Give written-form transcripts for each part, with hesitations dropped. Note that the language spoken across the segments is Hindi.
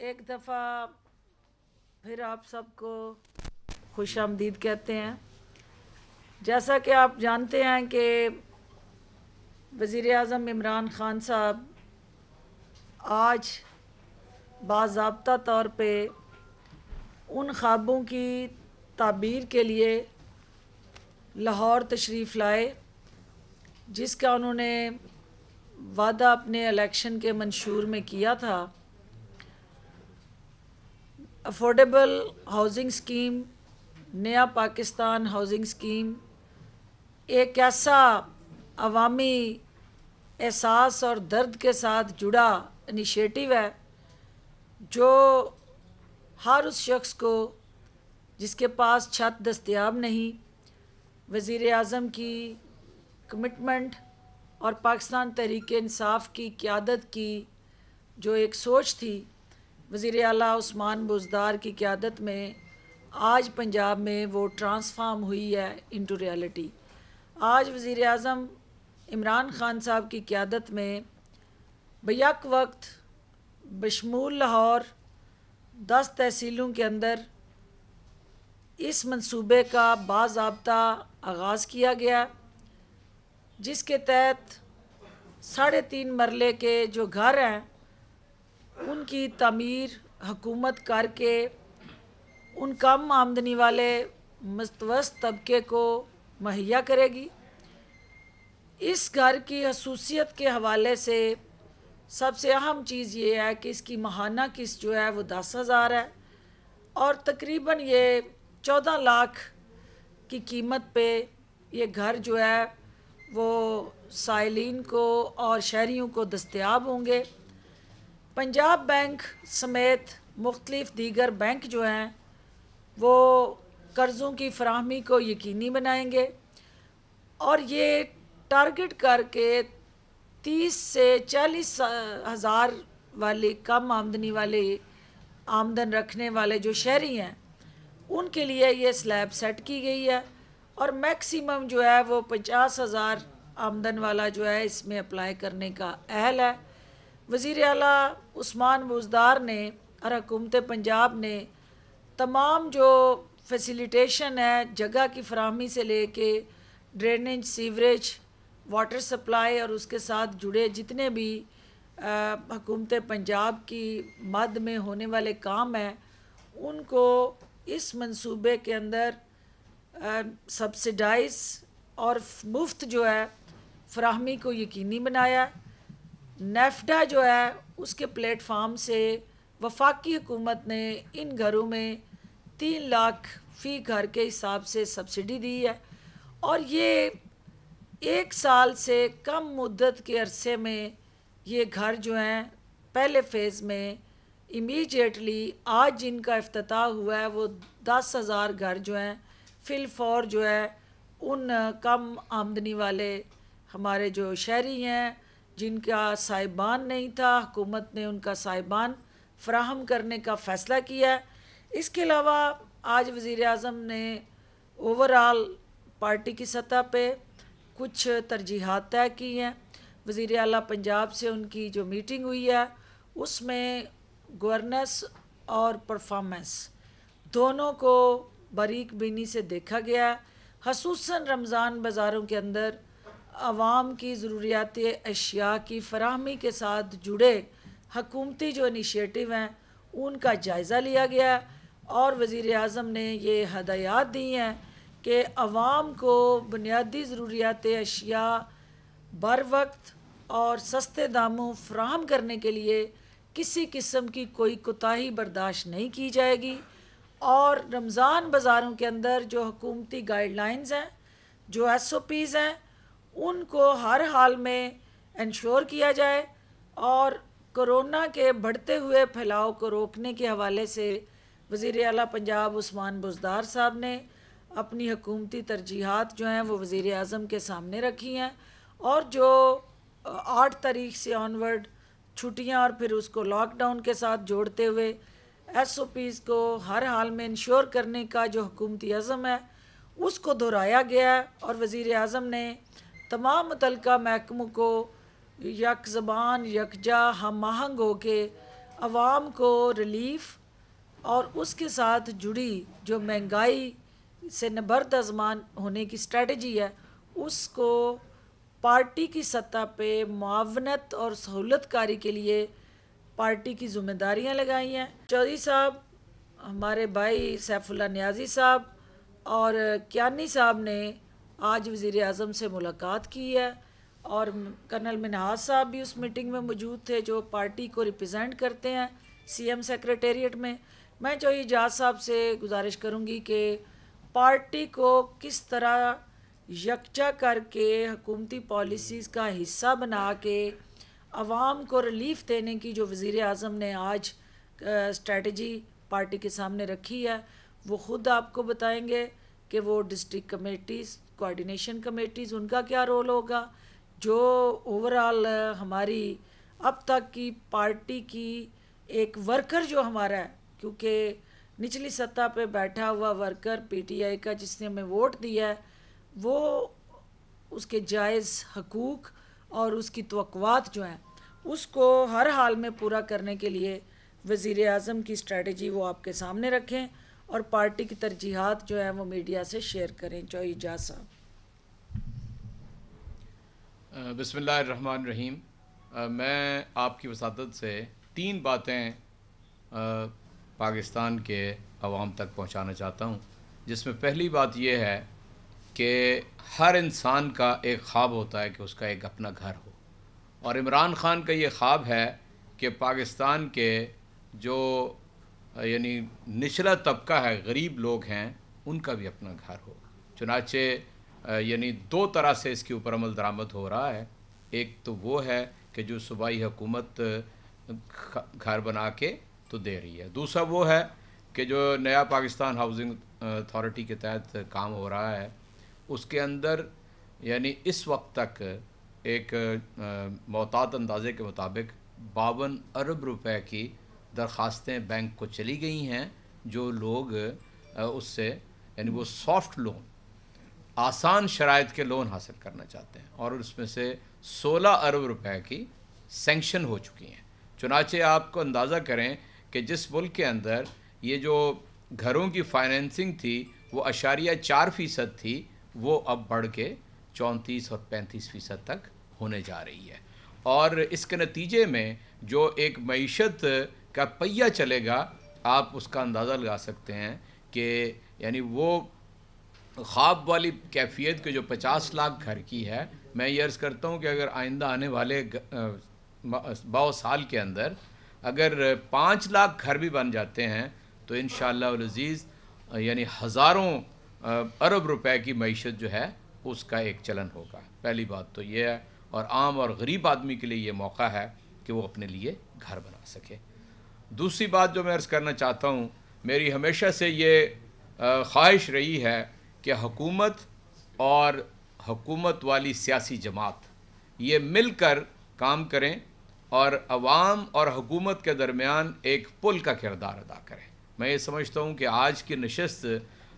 एक दफ़ा फिर आप सबको खुश आमदीद कहते हैं। जैसा कि आप जानते हैं कि वज़ीर आज़म इमरान ख़ान साहब आज बाज़ाब्ता तौर पे उन ख्वाबों की ताबीर के लिए लाहौर तशरीफ़ लाए जिसका उन्होंने वादा अपने इलेक्शन के मंशूर में किया था। अफोर्डेबल हाउसिंग स्कीम, नया पाकिस्तान हाउसिंग स्कीम एक ऐसा अवामी एहसास और दर्द के साथ जुड़ा इनिशिएटिव है जो हर उस शख्स को जिसके पास छत दस्तयाब नहीं, वज़ीर आज़म की कमिटमेंट और पाकिस्तान तहरीक इंसाफ की क़यादत की जो एक सोच थी, वज़ीर आला उस्मान बुज़दार की क़यादत में आज पंजाब में वो ट्रांसफॉर्म हुई है इनटू रियलिटी। आज वज़ीर आज़म इमरान ख़ान साहब की क़यादत में बैक वक्त बशमूल लाहौर 10 तहसीलों के अंदर इस मंसूबे का बाज़ाब्ता आगाज़ किया गया, जिसके तहत 3.5 मरले के जो घर हैं उनकी तामीर हुकूमत करके उन कम आमदनी वाले मस्तवस्त तबके को मुहैया करेगी। इस घर की खसूसियत के हवाले से सबसे अहम चीज़ ये है कि इसकी माहाना किस्त जो है वो 10,000 है और तकरीबन ये 14 लाख की कीमत पे ये घर जो है वो साइलिन को और शहरियों को दस्तयाब होंगे। पंजाब बैंक समेत मुख्तलिफ दीगर बैंक जो हैं वो कर्ज़ों की फराहमी को यकीनी बनाएंगे और ये टारगेट करके 30 से 40 हज़ार वाली कम आमदनी वाले आमदन रखने वाले जो शहरी हैं उनके लिए ये स्लैब सेट की गई है और मैक्सिमम जो है वो 50,000 आमदन वाला जो है इसमें अप्लाई करने का अहल है। वज़ीर आला उस्मान बुज़दार ने और हुकूमत पंजाब ने तमाम जो फैसिलिटेशन है जगह की फराहमी से लेके ड्रेनेज, सीवरेज, वाटर सप्लाई और उसके साथ जुड़े जितने भी हुकूमत पंजाब की मद में होने वाले काम हैं उनको इस मंसूबे के अंदर सब्सिडाइज और मुफ्त जो है फराहमी को यकीनी बनाया। नेफ्डा जो है उसके प्लेटफार्म से वफाकी हुकूमत ने इन घरों में 3 लाख फ़ी घर के हिसाब से सब्सिडी दी है और ये 1 साल से कम मुद्दत के अरसे में ये घर जो हैं पहले फ़ेज़ में इमीडिएटली आज जिनका इफ्तिताह हुआ है वो 10,000 घर जो हैं फिलफौर जो है उन कम आमदनी वाले हमारे जो शहरी हैं जिनका साहिबान नहीं था, हुकूमत ने उनका साहिबान फ़राहम करने का फ़ैसला किया है। इसके अलावा आज वज़ीर आज़म ने ओवरऑल पार्टी की सतह पे कुछ तरजीहात तय की हैं। वज़ीर आला पंजाब से उनकी जो मीटिंग हुई है उसमें गवर्नेंस और परफॉर्मेंस दोनों को बारीक बीनी से देखा गया है। ख़ुसूसन रमज़ान बाज़ारों के अंदर आवाम की ज़रूरियात अशिया की फराहमी के साथ जुड़े हकूमती जो इनिशिएटिव हैं उनका जायज़ा लिया गया और वज़ीर आज़म ने ये हदायत दी हैं कि आवाम को बुनियादी ज़रूरियात अशिया बर वक्त और सस्ते दामों फराहम करने के लिए किसी किस्म की कोई कोताही बर्दाश्त नहीं की जाएगी और रमज़ान बाज़ारों के अंदर जो हुकूमती गाइडलाइंस हैं, जो SOPs हैं, उनको हर हाल में इंश्योर किया जाए और कोरोना के बढ़ते हुए फैलाव को रोकने के हवाले से वज़ीर आला पंजाब उस्मान बुज़दार साहब ने अपनी हुकूमती तरजीहात जो हैं वो वज़ीर आज़म के सामने रखी हैं और जो 8 तारीख से ऑनवर्ड छुट्टियां और फिर उसको लॉकडाउन के साथ जोड़ते हुए SOPs को हर हाल में इंश्योर करने का जो हुकूमती अज़म है उसको दोहराया गया है और वज़ीर आज़म ने तमाम मुतल्लिका महकमों को यक ज़बान यकजा हम आहंग हो के आवाम को रिलीफ और उसके साथ जुड़ी जो महंगाई से नबर्द आजमान होने की स्ट्रेटजी है, उसको पार्टी की सतह पे मुआवनत और सहूलतकारी के लिए पार्टी की जिम्मेदारियां लगाई हैं। चौधरी साहब, हमारे भाई सैफुल्लाह नियाज़ी साहब और कियानी साहब ने आज वज़ीर आज़म से मुलाकात की है और कर्नल मिनहाज साहब भी उस मीटिंग में मौजूद थे जो पार्टी को रिप्रेजेंट करते हैं सीएम सेक्रेटेरिएट में। मैं चौधरी एजाज साहब से गुजारिश करूंगी कि पार्टी को किस तरह यकजा करके हुकूमती पॉलिसीज़ का हिस्सा बना के आवाम को रिलीफ देने की जो वज़ीर आज़म ने आज स्ट्रेटजी पार्टी के सामने रखी है, वो ख़ुद आपको बताएंगे कि वो डिस्ट्रिक्ट कमेटीज़, कोऑर्डिनेशन कमेटीज़, उनका क्या रोल होगा। जो ओवरऑल हमारी अब तक की पार्टी की एक वर्कर जो हमारा है, क्योंकि निचली सतह पे बैठा हुआ वर्कर पीटीआई का जिसने हमें वोट दिया है, वो उसके जायज़ हकूक़ और उसकी तवक्कुआत जो हैं उसको हर हाल में पूरा करने के लिए वज़ीर आज़म की स्ट्रेटजी वो आपके सामने रखें और पार्टी की तरजीहात जो है वो मीडिया से शेयर करें। चौधरी एजाज साहब। बिस्मिल्लाहिर्रहमानिर्रहीम। मैं आपकी वसातत से 3 बातें पाकिस्तान के अवाम तक पहुंचाना चाहता हूं, जिसमें पहली बात यह है कि हर इंसान का एक ख्वाब होता है कि उसका एक अपना घर हो, और इमरान ख़ान का ये ख्वाब है कि पाकिस्तान के जो यानी निचला तबका है, गरीब लोग हैं, उनका भी अपना घर हो। चुनाचे यानी 2 तरह से इसके ऊपर अमल दरामद हो रहा है। एक तो वो है कि जो सूबाई हुकूमत घर बना के तो दे रही है, दूसरा वो है कि जो नया पाकिस्तान हाउसिंग अथॉरिटी के तहत काम हो रहा है उसके अंदर यानी इस वक्त तक एक मोहतात अंदाजे के मुताबिक 52 अरब रुपए की दरख्वास्तें बैंक को चली गई हैं, जो लोग उससे यानी वो सॉफ्ट लोन, आसान शराइत के लोन हासिल करना चाहते हैं, और उसमें से 16 अरब रुपए की सेंक्शन हो चुकी हैं। चुनाचे आपको अंदाज़ा करें कि जिस मुल्क के अंदर ये जो घरों की फाइनेंसिंग थी वो 4% थी, वो अब बढ़ के 34 और 35% तक होने जा रही है। और इसके नतीजे में जो एक मईशत का पहिया चलेगा, आप उसका अंदाज़ा लगा सकते हैं कि यानी वो ख्वाब वाली कैफियत के जो 50 लाख घर की है, मैं ये अर्ज़ करता हूँ कि अगर आइंदा आने वाले 100 साल के अंदर अगर 5 लाख घर भी बन जाते हैं तो इंशाअल्लाह उल अज़ीज़ यानी हज़ारों अरब रुपए की मईशत जो है उसका एक चलन होगा। पहली बात तो ये है, और आम और गरीब आदमी के लिए ये मौका है कि वो अपने लिए घर बना सके। दूसरी बात जो मैं अर्ज़ करना चाहता हूँ, मेरी हमेशा से ये ख्वाहिश रही है कि हुकूमत और हुकूमत वाली सियासी जमात ये मिलकर काम करें और अवाम और हुकूमत के दरमियान एक पुल का किरदार अदा करें। मैं ये समझता हूँ कि आज की नशस्त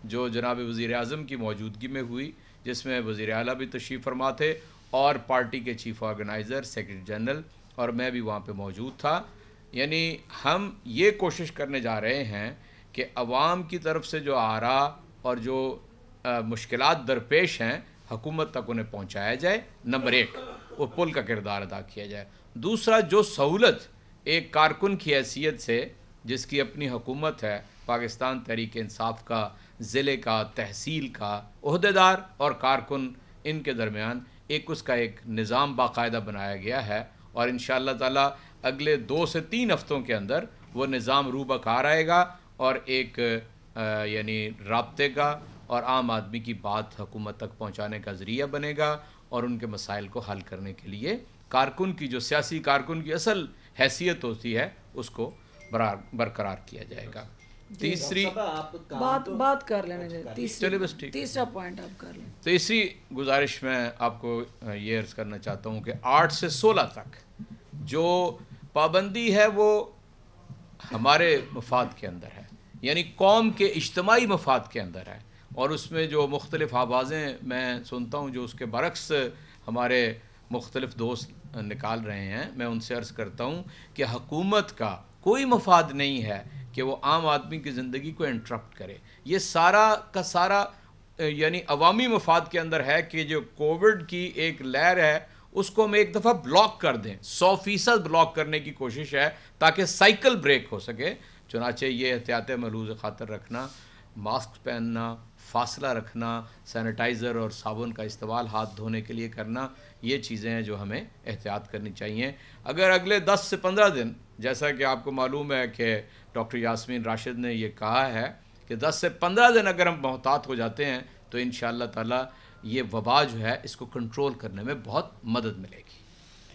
जो जनाब वज़ीर आज़म की मौजूदगी में हुई, जिसमें वज़ीर आला भी तशरीफ़ फरमा थे और पार्टी के चीफ़ ऑर्गेनाइज़र, सेक्रेटरी जनरल, और मैं भी वहाँ पे मौजूद था, यानी हम ये कोशिश करने जा रहे हैं कि अवाम की तरफ से जो आरा और जो मुश्किलात दरपेश हैं हुकूमत तक उन्हें पहुँचाया जाए। नंबर 1, वो पुल का किरदार अदा किया जाए। दूसरा, जो सहूलत एक कारकुन की हैसियत से, जिसकी अपनी हुकूमत है, पाकिस्तान तहरीक इंसाफ का ज़िले का, तहसील का ओहदेदार और कारकुन, इनके दरमियान एक उसका एक निज़ाम बाकायदा बनाया गया है, और इंशाअल्लाह ताला अगले 2 से 3 हफ्तों के अंदर वो निज़ाम रूबकार आएगा और एक यानी राब्ते का और आम आदमी की बात हुकूमत तक पहुँचाने का ज़रिया बनेगा, और उनके मसाइल को हल करने के लिए कारकुन की जो सियासी कारकुन की असल हैसियत होती है उसको बरकरार किया जाएगा। तीसरी बात कर लेने दें, चलिए बस ठीक, तीसरा पॉइंट आप कर लें। तीसरी गुजारिश मैं आपको ये अर्ज़ करना चाहता हूँ कि 8 से 16 तक जो पाबंदी है वो हमारे मफाद के अंदर है, यानी कौम के इज्तमाई मफाद के अंदर है, और उसमें जो मुख्तलिफ़ आवाज़ें मैं सुनता हूँ जो उसके बरक्स हमारे मुख्तलिफ़ दोस्त निकाल रहे हैं, मैं उनसे अर्ज़ करता हूँ कि हुकूमत का कोई मफाद नहीं है कि वो आम आदमी की ज़िंदगी को इंटरप्ट करे। ये सारा का सारा यानी अवामी मफाद के अंदर है कि जो कोविड की एक लहर है उसको हम एक दफ़ा ब्लॉक कर दें, 100% ब्लॉक करने की कोशिश है ताकि साइकिल ब्रेक हो सके। चुनाचे ये एहतियात मलूज़ ख़ातर रखना, मास्क पहनना, फासला रखना, सैनिटाइज़र और साबुन का इस्तेमाल हाथ धोने के लिए करना, ये चीज़ें हैं जो हमें एहतियात करनी चाहिए। अगर अगले 10 से 15 दिन, जैसा कि आपको मालूम है कि डॉक्टर यास्मीन राशिद ने ये कहा है कि 10 से 15 दिन अगर हम मोहतात हो जाते हैं तो इंशाअल्लाह ताला ये वबा जो है इसको कंट्रोल करने में बहुत मदद मिलेगी।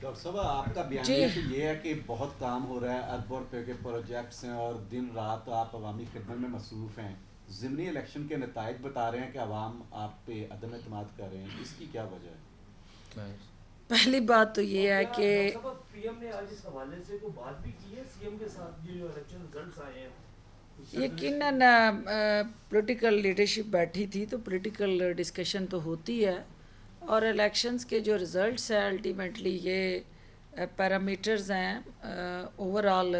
डॉक्टर साहब, आपका बयान तो ये है कि बहुत काम हो रहा है, अरबों रुपये के प्रोजेक्ट्स हैं और दिन रात आप अवामी खिदमत में मसरूफ़ हैं। ज़िमनी इलेक्शन के नताइज बता रहे हैं कि अवाम आप पे अदम एतमाद कर रहे हैं, इसकी क्या वजह है? पहली बात तो ये है कि पीएम ने आज इस हवाले से कोई बात भी की है सीएम के साथ, जो इलेक्शन रिजल्ट्स आए हैं? यकीनन पॉलिटिकल लीडरशिप बैठी थी तो पॉलिटिकल डिस्कशन तो होती है, और इलेक्शंस के जो रिज़ल्ट्स हैं अल्टीमेटली ये पैरामीटर्स हैं ओवरऑल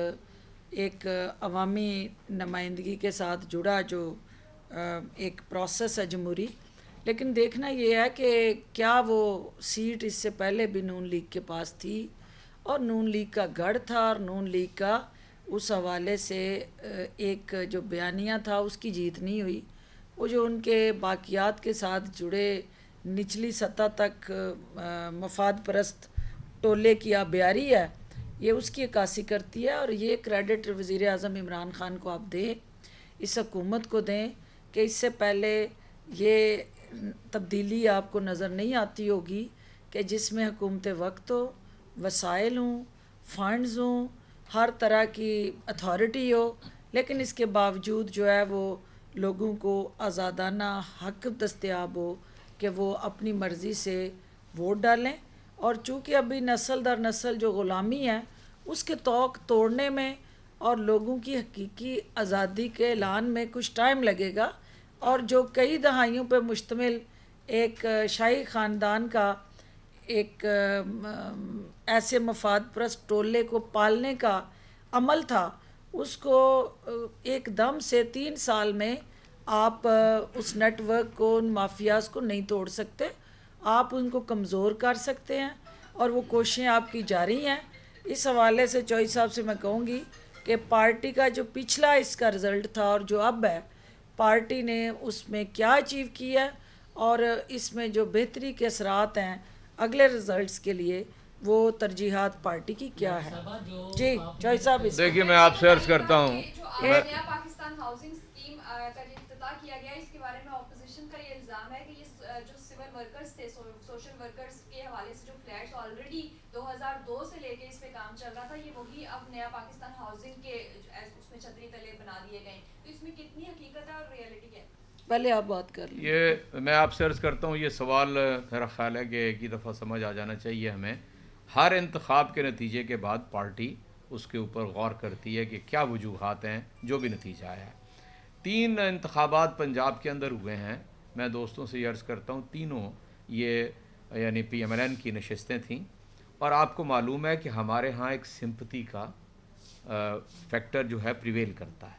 एक अवामी नुमाइंदगी के साथ जुड़ा जो एक प्रोसेस है जमहूरी। लेकिन देखना ये है कि क्या वो सीट इससे पहले भी नून लीग के पास थी और नून लीग का गढ़ था, और नून लीग का उस हवाले से एक जो बयानिया था उसकी जीत नहीं हुई। वो जो उनके बाकियात के साथ जुड़े निचली सतह तक मफाद परस्त टोले की आबियारी है, ये उसकी अक्कासी करती है। और ये क्रेडिट वज़ीर आज़म इमरान ख़ान को आप दें, इस हुकूमत को दें कि इससे पहले ये तब्दीली आपको नज़र नहीं आती होगी कि जिसमें हुकूमत वक्त हो, वसाइल हों, फ़ंड्स हों, हर तरह की अथॉरिटी हो, लेकिन इसके बावजूद जो है वो लोगों को आज़ादाना हक दस्तयाब हो कि वो अपनी मर्ज़ी से वोट डालें। और चूँकि अभी नस्ल दर नस्ल जो ग़ुलामी है उसके तौक तोड़ने में और लोगों की हकीकी आज़ादी के ऐलान में कुछ टाइम लगेगा, और जो कई दहाइयों पर मुश्तमिल एक शाही ख़ानदान का एक ऐसे मफाद परस्त टोले को पालने का अमल था, उसको एकदम से 3 साल में आप उस नेटवर्क को, उन माफियाज को नहीं तोड़ सकते। आप उनको कमज़ोर कर सकते हैं और वो कोशिशें आपकी जारी हैं। इस हवाले से चौधरी साहब से मैं कहूँगी कि पार्टी का जो पिछला इसका रिज़ल्ट था और जो अब है, पार्टी ने उसमें क्या अचीव किया है और इसमें जो बेहतरी के असरात हैं अगले रिज़ल्ट्स के लिए, वो तरजीहात पार्टी की क्या है। जी चौधरी साहब, देखिए मैं आपसे अर्ज़ करता हूँ, नया पाकिस्तान हाउसिंग स्कीम का इफ्तिताह किया गया, इसके बारे में ऑपोजिशन का ये इल्ज़ाम है कि ये जो सिविल वर्कर्स थे, सोशल वर्कर्स के हवाले से जो फ्लैट्स ऑलरेडी 2002 से लेके इस पे काम चल रहा था, ये वही अब नया पाकिस्तान हाउसिंग के उसमें छतरी तले बना दिए गए। तो इसमें कितनी हकीकत है और रियलिटी क्या है? पहले आप बात कर लीजिए। ये मैं आपसे अर्ज़ करता हूँ, ये सवाल मेरा ख्याल है कि एक ही दफ़ा समझ आ जाना चाहिए हमें। हर इंतखाब के नतीजे के बाद पार्टी उसके ऊपर गौर करती है कि क्या वजूहात हैं, जो भी नतीजा आया है। 3 इंतखाबात पंजाब के अंदर हुए हैं। मैं दोस्तों से ये अर्ज़ करता हूँ, तीनों ये यानी PMLN की नशस्तें थीं, और आपको मालूम है कि हमारे यहाँ एक सिंपति का फैक्टर जो है प्रिवेल करता है।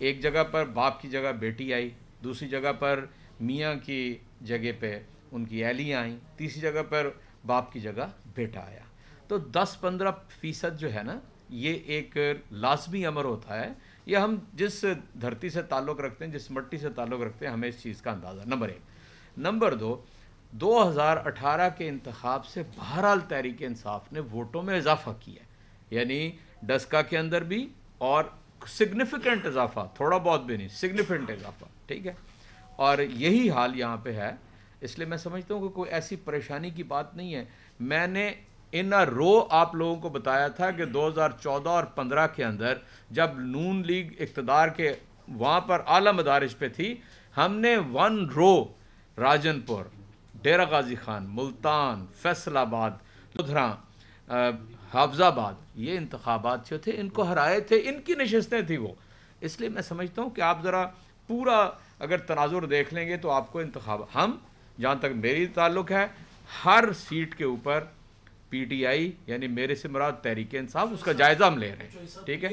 एक जगह पर बाप की जगह बेटी आई, दूसरी जगह पर मियाँ की जगह पे उनकी अहलियाँ आई, तीसरी जगह पर बाप की जगह बेटा आया। तो 10-15% जो है ना, ये एक लाजमी अमर होता है। ये हम जिस धरती से ताल्लुक़ रखते हैं, जिस मिट्टी से ताल्लुक़ रखते हैं, हमें इस चीज़ का अंदाज़ा, नंबर 1। नंबर 2, 2018 के इंतखाब से बहरहाल तहरीक इंसाफ ने वोटों में इजाफ़ा किया, यानी डस्का के अंदर भी, और सिग्निफिकेंट इजाफ़ा, थोड़ा बहुत भी नहीं, सिग्निफिकेंट इजाफ़ा, ठीक है। और यही हाल यहाँ पे है, इसलिए मैं समझता हूँ कि कोई ऐसी परेशानी की बात नहीं है। मैंने इन अ रो आप लोगों को बताया था कि 2014 और 15 के अंदर जब नून लीग इक़्तिदार के वहाँ पर आला मदारिज पे थी, हमने 1 रो राजनपुर, डेरा गाजी खान, मुल्तान, फैसलाबाद, लुधियाना, हाफजाबाद, ये इंतखाबात जो थे इनको हराए थे, इनकी नशस्तें थी वो। इसलिए मैं समझता हूँ कि आप ज़रा पूरा अगर तनाजुर देख लेंगे तो आपको इंतखाब, हम जहाँ तक मेरी ताल्लुक़ है, हर सीट के ऊपर PTI यानी मेरे से मुराद तहरीक इंसाफ उसका जायज़ा हम ले रहे हैं, ठीक है।